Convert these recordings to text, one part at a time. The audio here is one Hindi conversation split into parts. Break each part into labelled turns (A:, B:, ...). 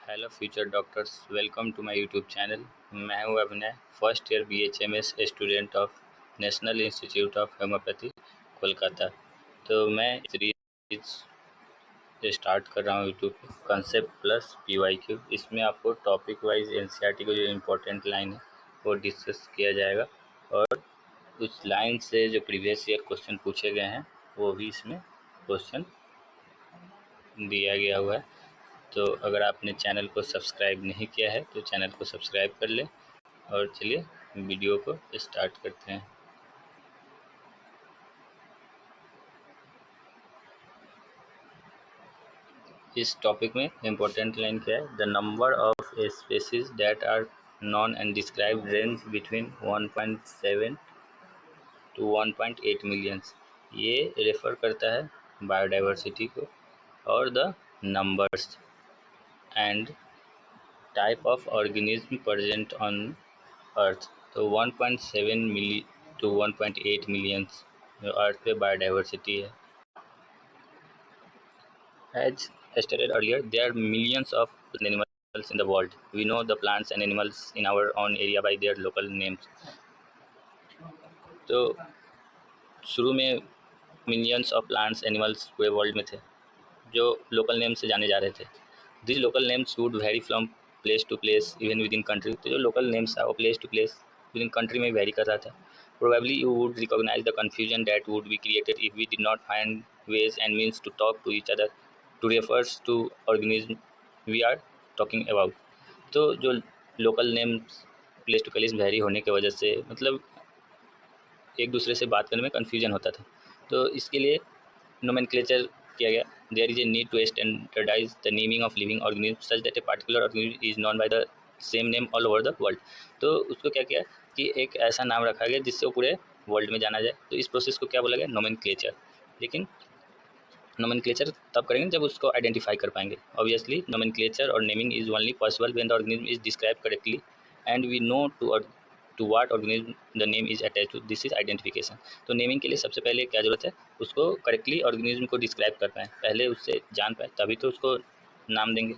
A: Hello future doctors, welcome to my YouTube channel. मैं हूं Abhinay, first year BHMS student of national institute of homoeopathy Kolkata. तो मैं सीरीज स्टार्ट कर रहा हूं यूट्यूब पे, कंसेप्ट प्लस PYQ। इसमें आपको टॉपिक वाइज NCERT को जो इम्पोर्टेंट लाइन है वो डिस्कस किया जाएगा और उस लाइन से जो प्रीवियस ईयर क्वेश्चन पूछे गए हैं वो भी इसमें क्वेश्चन दिया गया हुआ है। तो अगर आपने चैनल को सब्सक्राइब नहीं किया है तो चैनल को सब्सक्राइब कर लें और चलिए वीडियो को स्टार्ट करते हैं। इस टॉपिक में इम्पोर्टेंट लाइन क्या है? The number of species that are known and describe range between 1.7 to 1.8 millions. ये रेफर करता है बायोडाइवर्सिटी को और the numbers and type of organism present on earth. तो 1.7 मिली टू 1.8 मिलियंस जो अर्थ पे बायोडाइवर्सिटी है। As stated earlier, there are millions of animals in the world. We know the plants and animals in our own area by their local names. तो शुरू में मिलियंस ऑफ प्लांट्स एनिमल्स पूरे वर्ल्ड में थे जो लोकल नेम से जाने जा रहे थे। This local names would vary from place to place even within country. तो जो लोकल नेम्स था वो place to place within country में वेरी कर रहा था। Probably you would recognize the confusion that would be created if we did not find ways and means to talk to each other to refers to organism we are talking about। तो जो local names place to place vary होने की वजह से मतलब एक दूसरे से बात करने में कन्फ्यूजन होता था। तो इसके लिए नोमेनक्लेचर किया गया। There is a need to standardize the naming of living organism such that a particular organism is known by the same name all over the world. तो उसको क्या किया कि एक ऐसा नाम रखा गया जिससे वो पूरे वर्ल्ड में जाना जाए। तो इस प्रोसेस को क्या बोला गया? नोमेनक्लेचर। लेकिन नोमेनक्लेचर तब करेंगे जब उसको आइडेंटिफाई कर पाएंगे। ऑब्वियसली नोमेनक्लेचर और naming is only possible when the organism is describe correctly and we know to what organism the name is attach to. This is identification. तो नेमिंग के लिए सबसे पहले क्या जरूरत है? उसको करेक्टली ऑर्गेनिज्म को डिस्क्राइब कर पाएँ, पहले उससे जान पाए तभी तो उसको नाम देंगे।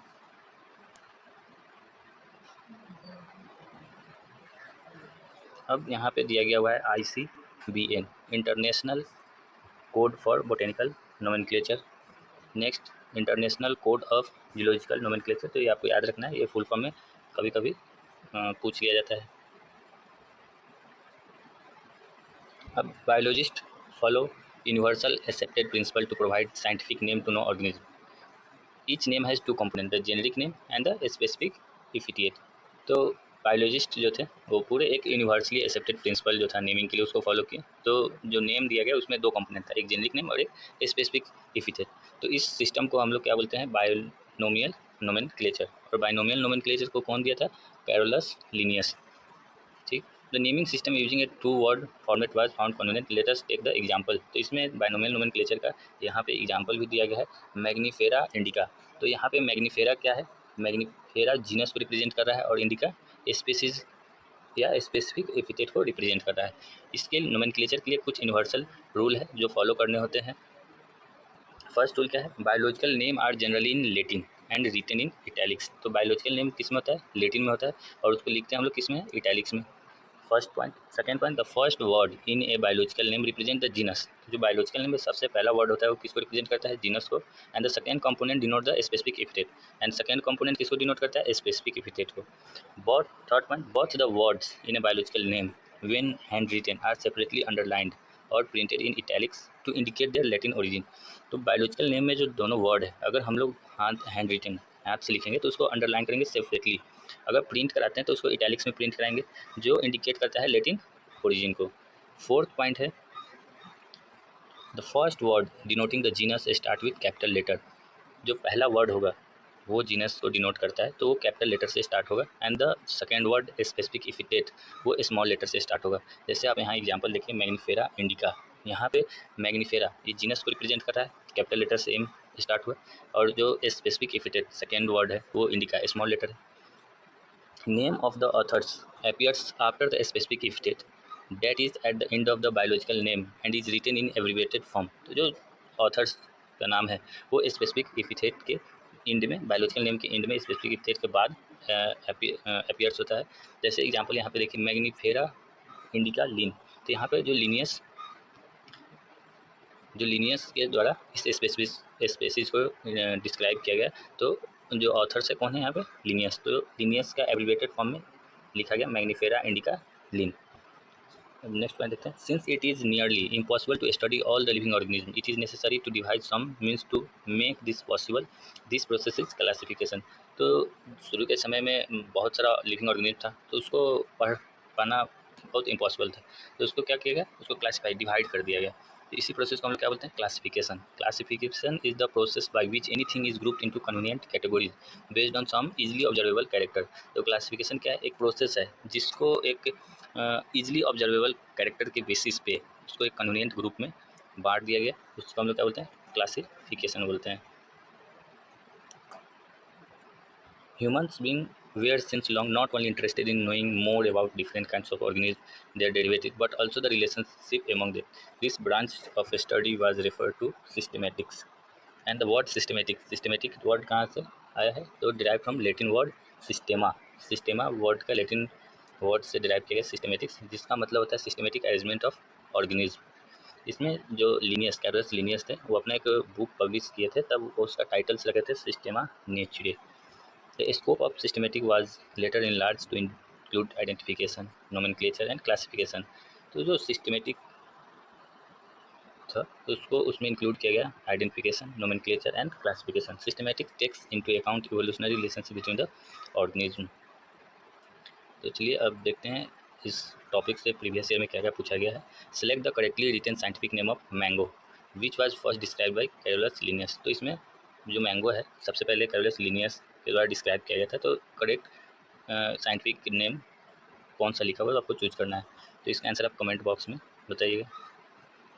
A: अब यहाँ पे दिया गया हुआ है ICBN, international code for botanical nomenclature. Next, international code of geological nomenclature. तो ये आपको याद रखना है, ये फुल फॉर्म में कभी कभी पूछ लिया जाता है। अब biologist follow universal accepted principle to provide scientific name to no organism. Each name has two component, the generic name and the specific epithet. तो बायोलॉजिस्ट जो थे वो पूरे एक यूनिवर्सली एक्सेप्टेड प्रिंसिपल जो था नेमिंग के लिए उसको फॉलो किए। तो जो नेम दिया गया उसमें दो कंपोनेंट था, एक जेनेरिक नेम और एक स्पेसिफिक इफिटिएट। तो इस सिस्टम को हम लोग क्या बोलते हैं? Binomial nomenclature. और बायोनोमियल नोमेनक्लेचर को कौन दिया था? Carolus Linnaeus. ठीक। The naming system using a two word format was found convenient. Let us take the example. तो इसमें बायनोमियल नोमेनक्लेचर का यहाँ पे एग्जांपल भी दिया गया है, मैग्नीफेरा इंडिका। तो यहाँ पे मैग्नीफेरा क्या है? मैग्नीफेरा जीनस को रिप्रेजेंट कर रहा है और इंडिका स्पीसीज या स्पेसिफिक एपिथेट को रिप्रेजेंट कर रहा है। इसके नोमेनक्लेचर के लिए कुछ यूनिवर्सल रूल है जो फॉलो करने होते हैं। फर्स्ट रूल क्या है? Biological name are generally in Latin and written in italics. तो बायोलॉजिकल नेम किस में होता है? लेटिन में होता है और उसको लिखते हैं हम लोग किस में? इटैलिक्स में। First point. Second point, the first word in a biological name represent the genus. जो बायोलॉजिकल नेम में सबसे पहला वर्ड होता है वो किसको रिप्रेजेंट करता है? जीनस को। And the second component denote the specific epithet. And second component किसको डिनोट करता है? स्पेसिफिक एपिथेट को। Both third point, both the words in a biological name when hand written are separately underlined और printed in italics to indicate their Latin origin. तो बायोलॉजिकल नेम में जो दोनों वर्ड है अगर हम लोग हैंड रिटन हाथ से लिखेंगे तो उसको अंडरलाइन करेंगे सेपरेटली। अगर प्रिंट कराते हैं तो उसको इटैलिक्स में प्रिंट कराएंगे जो इंडिकेट करता है लैटिन ओरिजिन को। फोर्थ पॉइंट है, the first word denoting the genus start with capital letter. जो पहला वर्ड होगा वो जीनस को डिनोट करता है तो वो कैपिटल लेटर से स्टार्ट होगा। And the second word specific epithet वो स्मॉल लेटर से स्टार्ट होगा। जैसे आप यहाँ एग्जांपल देखिए, मैग्नीफेरा इंडिका। यहाँ पे मैग्नीफेरा ये जीनस को रिप्रेजेंट कर रहा है, कैपिटल लेटर से एम स्टार्ट हुआ। और जो स्पेसिफिक इफिटेट सेकेंड वर्ड है वो इंडिका स्मॉल लेटर है। Name of the authors appears after the specific epithet that is at the end of the biological name and is written in abbreviated form। तो जो authors का नाम है वो स्पेसिफिक एपिथेट के इंड में, बायोलॉजिकल नेम के इंड में स्पेसिफिक एपिथेट के बाद अपीयर्स होता है। जैसे एग्जांपल यहाँ पे देखिए मैग्नीफेरा इंडिका लीन। तो यहाँ पे जो लीनियस के द्वारा इस स्पेसीज को डिस्क्राइब किया गया। तो जो ऑथर्स है कौन है यहाँ पे? लीनियस। तो लीनियस का एब्रिविएटेड फॉर्म में लिखा गया Mangifera indica Linn. Next point देखते हैं। Since it is nearly impossible to study all the living organism, it is necessary to divide some means to make this possible. This process is classification. तो शुरू के समय में बहुत सारा लिविंग ऑर्गेनिज्म था, तो उसको पढ़ पाना बहुत इम्पॉसिबल था। तो उसको क्या किया गया? उसको क्लासीफाई, डिवाइड कर दिया गया। तो इसी प्रोसेस को हम लोग क्या बोलते हैं? Classification. Classification is the process by which anything is grouped into convenient categories based on some easily observable character. तो क्लासिफिकेशन क्या है? एक प्रोसेस है जिसको एक ईजिली ऑब्जर्वेबल कैरेक्टर के बेसिस पे उसको एक कन्वीनियंट ग्रुप में बांट दिया गया। उसको हम लोग क्या बोलते हैं? क्लासिफिकेशन बोलते हैं। Humans being were since long not only interested in knowing more about different kinds of organisms, their derivatives, but also the relationship among them. This branch of study was referred to systematics. And the word systematic word कहाँ से आया है? तो derived from Latin word systema. Systema word का Latin word से derive किया गया systematics, जिसका मतलब होता है systematic arrangement of organism। इसमें जो लिनियस, कैरोलस लिनियस थे, वो अपना एक बुक पब्लिश किए थे, तब उसका टाइटल्स रखे थे सिस्टेमा नेचुरे। The scope of systematic was later enlarged to include identification, nomenclature and classification। तो जो सिस्टमेटिक था तो उसको उसमें इंक्लूड किया गया identification, nomenclature and classification. Systematic takes into account evolutionary relationship between the organism. तो चलिए अब देखते हैं इस टॉपिक से प्रीवियस ईयर में क्या क्या पूछा गया है। Select the correctly written scientific name of mango which was first describe by Carolus Linnaeus. तो इसमें जो मैंगो है सबसे पहले कैरोलस लिनियस के द्वारा डिस्क्राइब किया गया था। तो करेक्ट साइंटिफिक नेम कौन सा लिखा हुआ है तो आपको चूज करना है। तो इसका आंसर आप कमेंट बॉक्स में बताइएगा।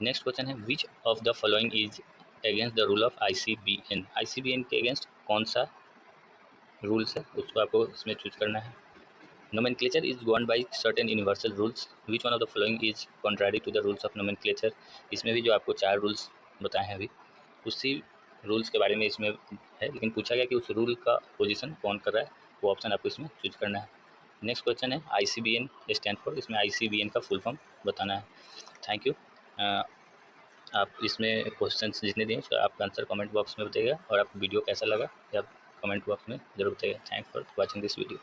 A: नेक्स्ट क्वेश्चन है which of the following is against the rule of ICBN। ICBN के अगेंस्ट कौन सा रूल्स है उसको आपको इसमें चूज करना है। Nomenclature is governed by certain universal rules. Which one of the following is contrary to the rules of nomenclature? इसमें भी जो आपको 4 रूल्स बताए हैं अभी, उसी रूल्स के बारे में इसमें है, लेकिन पूछा गया कि उस रूल का पोजीशन कौन कर रहा है, वो ऑप्शन आपको इसमें चूज करना है। नेक्स्ट क्वेश्चन है ICBN स्टैंड फॉर, इसमें ICBN का फुल फॉर्म बताना है। Thank you. आप इसमें क्वेश्चन जितने दिए उसका आपका आंसर कमेंट बॉक्स में बताइएगा, और आपको वीडियो कैसा लगा ये आप कमेंट बॉक्स में जरूर बताइएगा। Thanks for watching this video.